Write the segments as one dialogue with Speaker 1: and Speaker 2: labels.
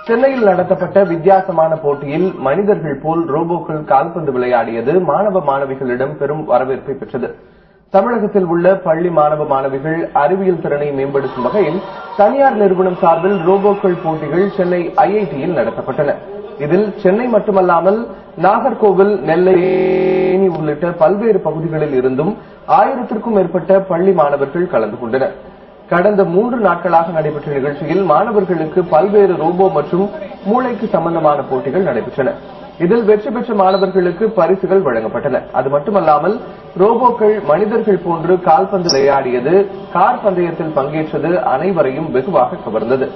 Speaker 1: சென்னையில் நடத்தப்பட்ட வித்தியாசமான போட்டியில் மனிதர்கள் போல் ரோபோக்கள் கால்பந்து விளையாடியது மாணவ மாணவிகளிடம் பெரும் வரவேற்பை பெற்றது. தமிழகத்தில் உள்ள பள்ளி மாணவ மாணவிகள் அறிவியல் திறனை மேம்படுத்தும் வகையில் தனியார் நிறுவனம் சார்பில் ரோபோக்கள் போட்டிகள் சென்னை IITயில் நடத்தப்பட்டன. இதில் சென்னை மட்டுமல்லாமல் நாகர்கோவில், நெல்லை உள்ளிட்ட பல்வேறு பகுதிகளில் இருந்தும் 1000க்கும் மேற்பட்ட பள்ளி மாணவர்கள் கலந்து கொண்டனர். கடந்த 3 நாட்களாக நடைபெற்ற நிகழ்ச்சியில் மாணவர்களுக்கு பல்வேறு ரோபோ மற்றும் மூளைக்கு சம்பந்தமான போட்டிகள் நடைபெற்றன. இதில் வெற்றி பெற்ற மாணவர்களுக்கு பரிசுகள் வழங்கப்பட்டன. அது மட்டுமல்லாமல் ரோபோக்கள் மனிதர்கள் போன்று கால்பந்து விளையாடியது, கார் பந்தயத்தில் பங்கேற்றது அனைவரையும் வெகுவாக கவர்ந்தது.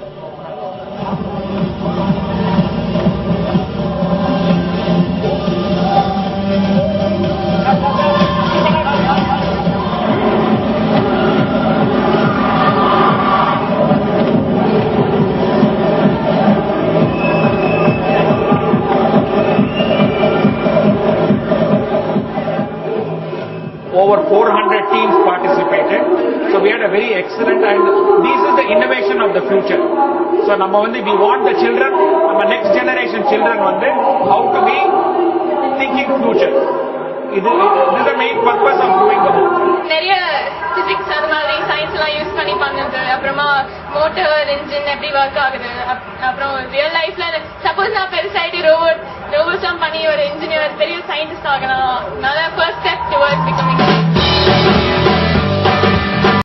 Speaker 2: Over 400 teams participated. So we had a very excellent, and this is the innovation of the future. So we want the children, our next generation children how to be thinking future. This is the main purpose of doing the book.
Speaker 3: நிறைய physics அந்த மாதிரி science எல்லாம் use பண்ணி பண்ணுது. அப்புறமா motor engine எப்படி work ஆகுது. அப்புறம் ரியல் லைஃப்ல சப்போஸ் நான் பெருசாயிட்டு ரோபோட்ஸ் பண்ணி ஒரு இன்ஜினியர் பெரிய சயின்டிஸ்ட் ஆகலாம். நல்ல ஃபர்ஸ்ட் ஸ்டெப் டுவர்ட்ஸ்